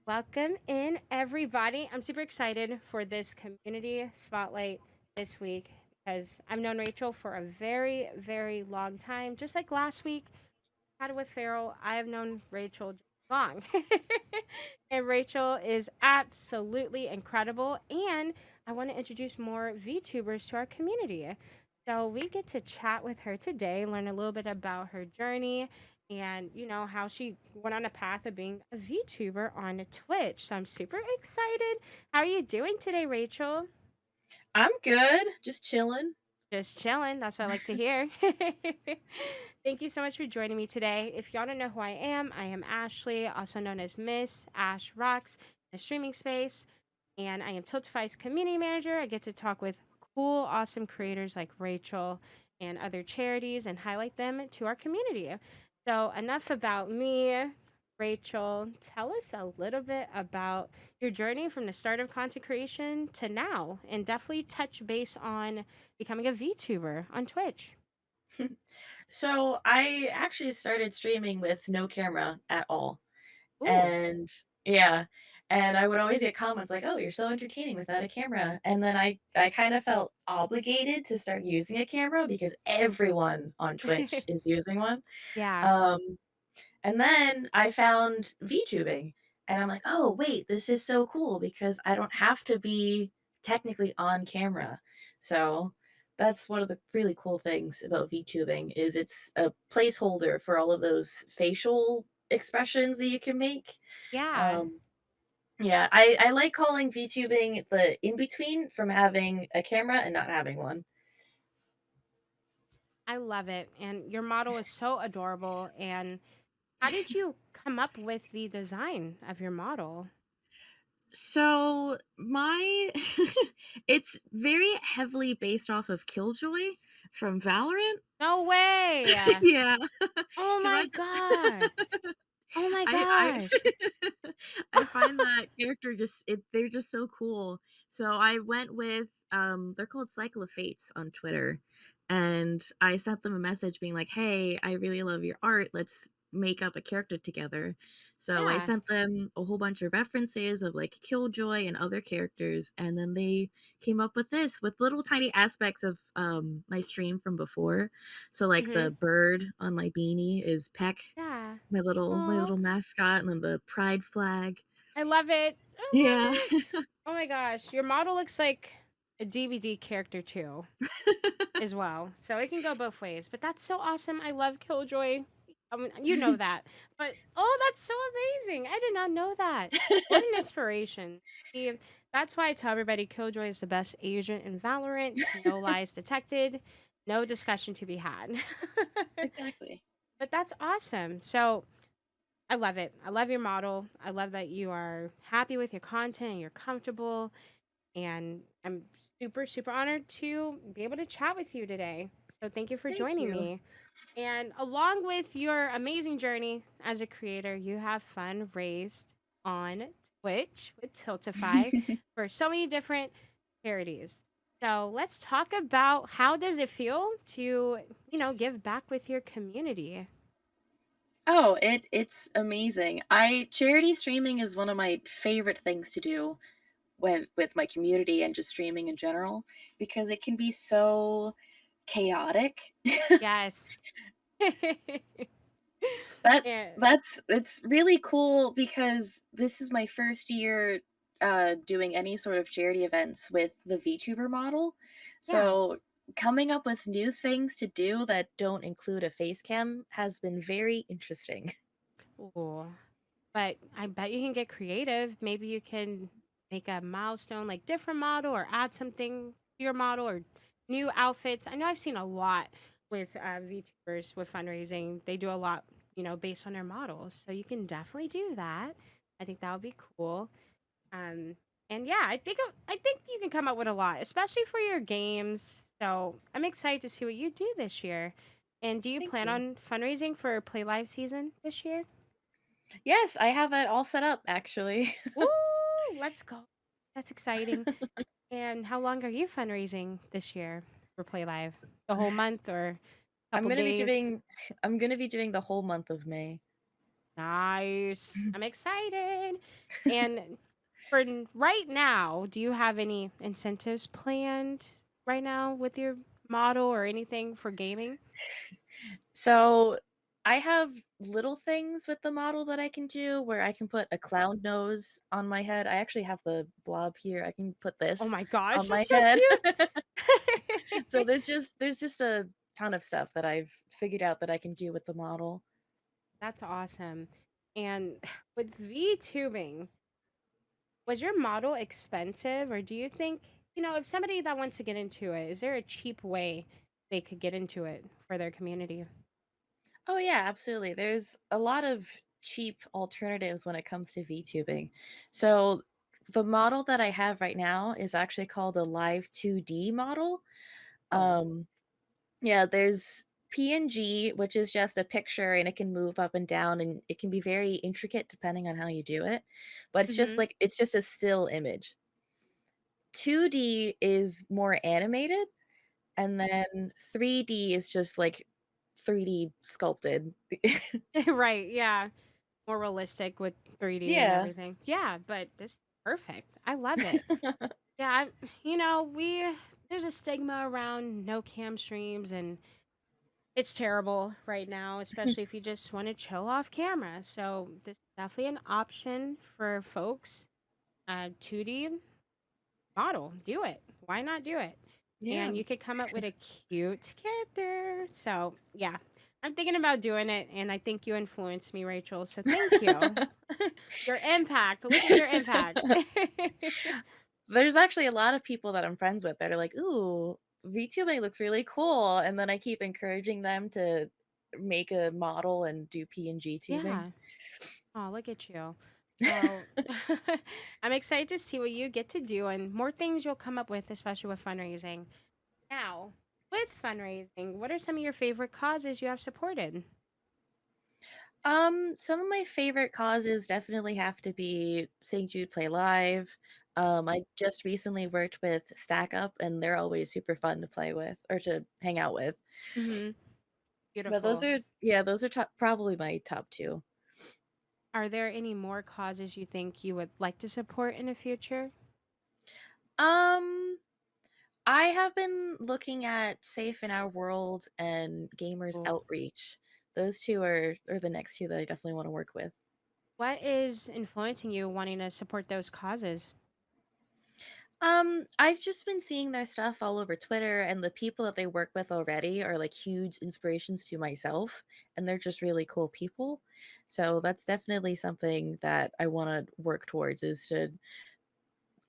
Welcome in, everybody. I'm super excited for this community spotlight this week because I've known Rachel for a very, very long time. Just like last week, had it with Farrell, I have known Rachel long. And Rachel is absolutely incredible. And I want to introduce more VTubers to our community. So we get to chat with her today, learn a little bit about her journey and how she went on a path of being a VTuber on Twitch. So I'm super excited. How are you doing today, Rachel? I'm good, just chilling. Just chilling. That's what I like to hear. Thank you so much for joining me today. If y'all don't know who I am Ashley, also known as Miss Ash Rocks in the streaming space, and I am Tiltify's community manager. I get to talk with cool, awesome creators like Rachel and other charities and highlight them to our community. So, enough about me. Rachel, tell us a little bit about your journey from the start of content creation to now, and definitely touch base on becoming a VTuber on Twitch. So I actually started streaming with no camera at all. Ooh. And yeah, and I would always get comments like, "Oh, you're so entertaining without a camera." And then I kind of felt obligated to start using a camera because everyone on Twitch is using one. Yeah. Um, and then I found VTubing, and I'm like, "Oh, wait, this is so cool because I don't have to be technically on camera." So, that's one of the really cool things about VTubing is it's a placeholder for all of those facial expressions that you can make. Yeah. Um, yeah, I like calling VTubing the in between from having a camera and not having one. I love it. And your model is so adorable. And how did you come up with the design of your model? So my it's very heavily based off of Killjoy from Valorant. No way. Yeah, Oh because my god. Oh my I gosh. I find that character they're just so cool. So I went with they're called Cycle of Fates on Twitter, and I sent them a message being like, "Hey, I really love your art. Let's make up a character together." So I Yeah. sent them a whole bunch of references of like Killjoy and other characters, and then they came up with this with little tiny aspects of my stream from before. So like Mm-hmm. the bird on my beanie is Peck, Yeah. my Oh, little mascot, and then the pride flag. I love it. I Yeah. love it. Oh my gosh. Your model looks like a DVD character too, as well. So it can go both ways. But that's so awesome. I love Killjoy. I mean, you know that. But oh, that's so amazing. I did not know that. What an inspiration. See, that's why I tell everybody Killjoy is the best agent in Valorant. No lies detected. No discussion to be had. Exactly. But that's awesome. So I love it. I love your model. I love that you are happy with your content and you're comfortable. And I'm super, super honored to be able to chat with you today. So thank you for Thank joining you. me. And along with your amazing journey as a creator, you have fun raised on Twitch with Tiltify for so many different charities. So let's talk about how does it feel to, give back with your community. Oh, it's amazing. I charity streaming is one of my favorite things to do when with my community and just streaming in general because it can be so chaotic. Yes. That And that's it's really cool because this is my first year doing any sort of charity events with the VTuber model. yeah. So coming up with new things to do that don't include a face cam has been very interesting. Ooh. But I bet you can get creative. Maybe you can make a milestone, like different model, or add something to your model, or new outfits. I know I've seen a lot with VTubers with fundraising. They do a lot, based on their models. So you can definitely do that. I think that would be cool. Um, and yeah, I think you can come up with a lot, especially for your games. So I'm excited to see what you do this year. And do you Thank plan you. on fundraising for Play Live season this year? Yes, I have it all set up actually. Woo! Let's go. That's exciting. And how long are you fundraising this year for Play Live? The whole month or a I'm couple gonna be days? doing I'm gonna be doing the whole month of May. Nice. I'm excited. And right now, do you have any incentives planned right now with your model or anything for gaming? So, I have little things with the model that I can do where I can put a clown nose on my head. I actually have the blob here. I can put Oh this my gosh, on my that's so head. cute. So there's just a ton of stuff that I've figured out that I can do with the model. That's awesome. And with VTubing, was your model expensive, or do you think, if somebody that wants to get into it, is there a cheap way they could get into it for their community? Oh yeah, absolutely. There's a lot of cheap alternatives when it comes to VTubing. So the model that I have right now is actually called a live 2D model. Oh. Um yeah, there's PNG, which is just a picture and it can move up and down and it can be very intricate depending on how you do it. But Mm-hmm. it's just a still image. 2D is more animated and then 3D is just like 3D sculpted. Right, yeah. More realistic with 3D and Yeah. everything. Yeah, but this is perfect. I love it. Yeah, we there's a stigma around no cam streams, and it's terrible right now, especially if you just want to chill off camera. So this is definitely an option for folks. 2D model, do it. Why not do it? Yeah. And you could come up with a cute character. So yeah, I'm thinking about doing it, and I think you influenced me, Rachel. So thank you. Your impact. Look at your impact. There's actually a lot of people that I'm friends with that are like, "Ooh, VTubing looks really cool," and then I keep encouraging them to make a model and do PNG tubing. Yeah. Oh, look at you. Well, I'm excited to see what you get to do and more things you'll come up with, especially with fundraising. Now, with fundraising, what are some of your favorite causes you have supported? Some of my favorite causes definitely have to be St. Jude Play Live. I just recently worked with Stack Up, and they're always super fun to play with or to hang out with. Hmm. But Beautiful. those are probably my top 2. Are there any more causes you think you would like to support in the future? Um, I have been looking at Safe in Our World and Gamers Cool. Outreach. Those 2 are the next 2 that I definitely wanna work with. What is influencing you wanting to support those causes? I've just been seeing their stuff all over Twitter, and the people that they work with already are, like, huge inspirations to myself, and they're just really cool people. So that's definitely something that I wanna work towards is to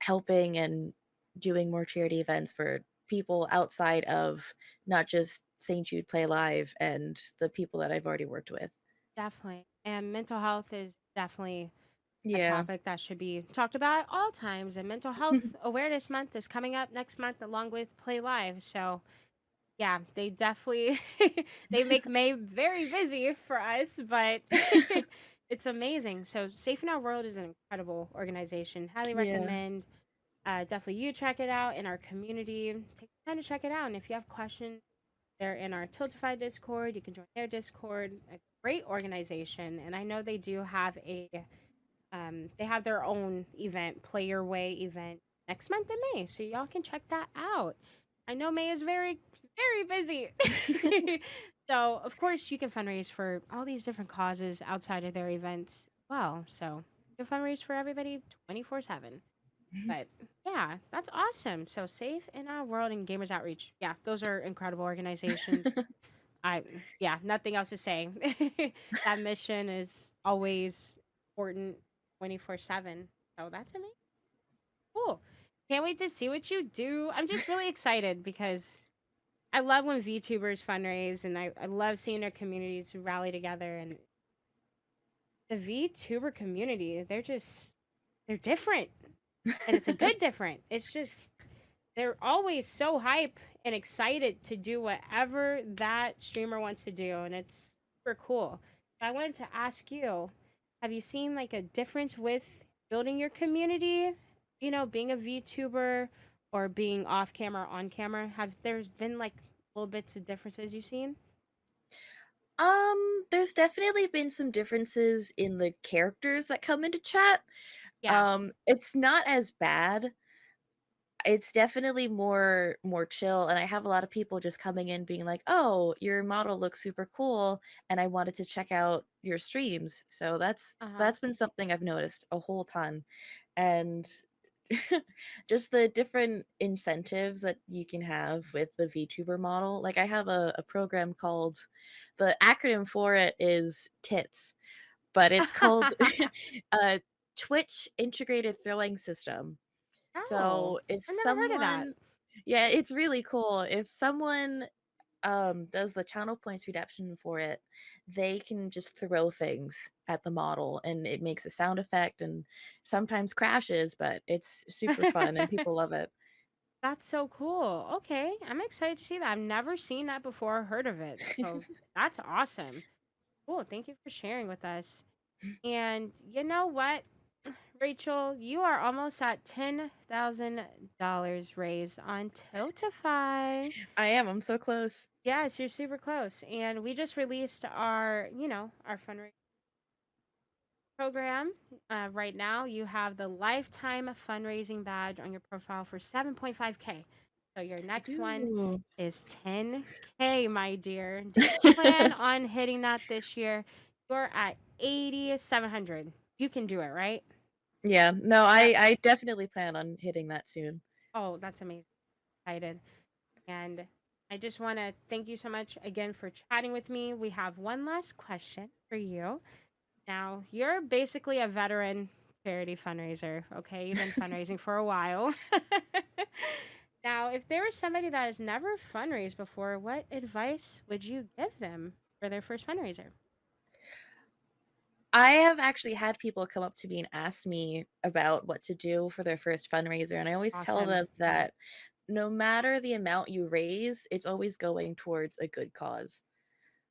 helping and doing more charity events for people outside of not just St. Jude Play Live and the people that I've already worked with. Definitely. And mental health is definitely a Yeah. topic that should be talked about at all times. And Mental Health Awareness Month is coming up next month along with Play Live. So, yeah, they definitely they make May very busy for us, but it's amazing. So, Safe in Our World is an incredible organization. Highly Yeah. recommend. Definitely you check it out in our community. Take the time to check it out. And if you have questions, they're in our Tiltify Discord. You can join their Discord. A great organization, and I know they do have they have their own event, Play Your Way event next month in May, so y'all can check that out. I know May is very very busy, so of course you can fundraise for all these different causes outside of their events. Well, so you can fundraise for everybody 24/7. But yeah, that's awesome. So Safe in Our World and Gamers Outreach. Yeah, those are incredible organizations. Yeah, nothing else to say. That mission is always important 24/7. So that's amazing. Cool. Can't wait to see what you do. I'm just really excited because I love when VTubers fundraise, and I love seeing their communities rally together. And the VTuber community, they're different. And it's a good different. It's just they're always so hype and excited to do whatever that streamer wants to do, and it's super cool. I wanted to ask you, have you seen like a difference with building your community, being a VTuber or being off camera or on camera? Have there's been like little bits of differences you've seen? There's definitely been some differences in the characters that come into chat. Yeah. It's not as bad. It's definitely more chill, and I have a lot of people just coming in being like, "Oh, your model looks super cool, and I wanted to check out your streams." So Uh-huh. that's been something I've noticed a whole ton, and just the different incentives that you can have with the VTuber model. Like, I have a program called the acronym for it is TITS, but it's called, uh, Twitch Integrated Throwing System. Oh, So if I've never heard of that. someone yeah, it's really cool. If someone, does the channel points redemption for it, they can just throw things at the model, and it makes a sound effect and sometimes crashes, but it's super fun and people love it. That's so cool. Okay, I'm excited to see that. I've never seen that before or heard of it. So that's awesome. Cool. Thank you for sharing with us. And you know what, Rachel, you are almost at $10,000 raised on Tiltify. I'm so close. Yes, you're super close. And we just released our fundraising program. Right now, you have the lifetime fundraising badge on your profile for 7.5K. So your next one Ooh. is 10K, my dear. Do you plan on hitting that this year? You're at 8,700. You can do it, right? Yeah, no, Yep. I definitely plan on hitting that soon. Oh, that's amazing. Excited. And I just want to thank you so much again for chatting with me. We have one last question for you. Now, you're basically a veteran charity fundraiser, okay? You've been fundraising for a while. Now, if there was somebody that has never fundraised before, what advice would you give them for their first fundraiser? I have actually had people come up to me and ask me about what to do for their first fundraiser, and I always tell Awesome. them that no matter the amount you raise, it's always going towards a good cause.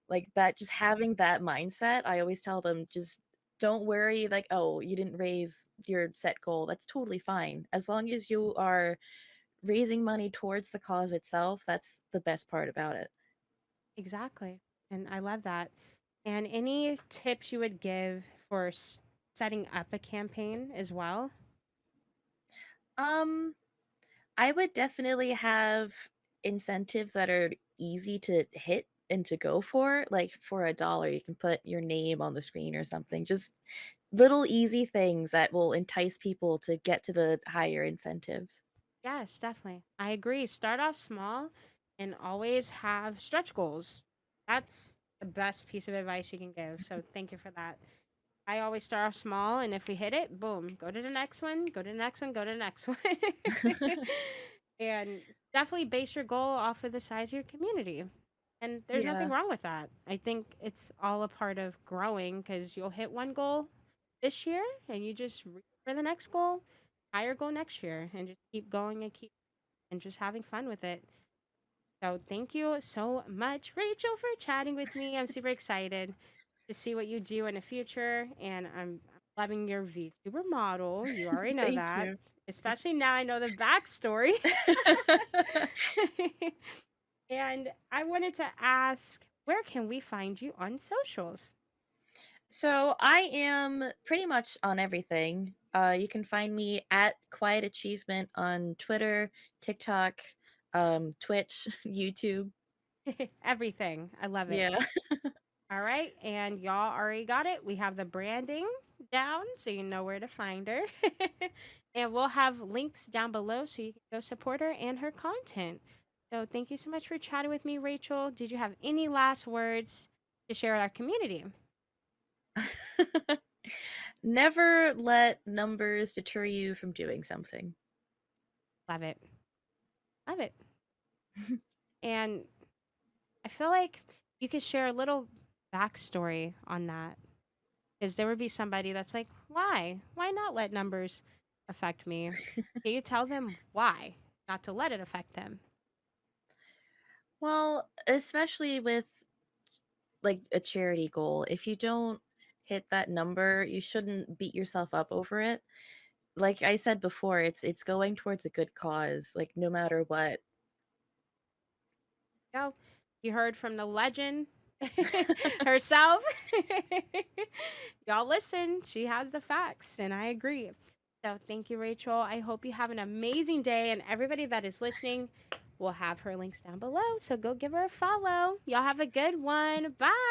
Like, that just having that mindset, I always tell them, "Just don't worry, like, oh, you didn't raise your set goal, that's totally fine. As long as you are raising money towards the cause itself, that's the best part about it." Exactly. And I love that. And any tips you would give for setting up a campaign as well? Um I would definitely have incentives that are easy to hit and to go for. Like for $1, you can put your name on the screen or something. Just little easy things that will entice people to get to the higher incentives. Yes, definitely. I agree. Start off small and always have stretch goals. That's the best piece of advice you can give. So thank you for that. I always start off small, and if we hit it, boom, go to the next one, go to the next one, go to the next one. And definitely base your goal off of the size of your community. And there's nothing Yeah. wrong with that. I think it's all a part of growing because you'll hit one goal this year and you just reach for the next goal, higher goal next year, and just keep going and keep and just having fun with it. So thank you so much, Rachel, for chatting with me. I'm super excited to see what you do in the future, and I'm loving your VTuber model. You already know Thank that, you. especially now I know the backstory. And I wanted to ask, where can we find you on socials? So I am pretty much on everything. You can find me at Quietachvment on Twitter, TikTok, Twitch, YouTube. Everything. I love it. Yeah. All right, and y'all already got it. We have the branding down, so you know where to find her. And we'll have links down below so you can go support her and her content. So thank you so much for chatting with me, Rachel. Did you have any last words to share with our community? Never let numbers deter you from doing something. Love it. Love it. And I feel like you could share a little backstory on that. Because there would be somebody that's like, why? Why not let numbers affect me? Can you tell them why not to let it affect them? Well, especially with like a charity goal, if you don't hit that number, you shouldn't beat yourself up over it. Like I said before, it's going towards a good cause, like no matter what. Go. You heard from the legend. herself. Y'all listen. She has the facts, and I agree. So thank you, Rachel. I hope you have an amazing day, and everybody that is listening, we'll have her links down below. So go give her a follow. Y'all have a good one. Bye.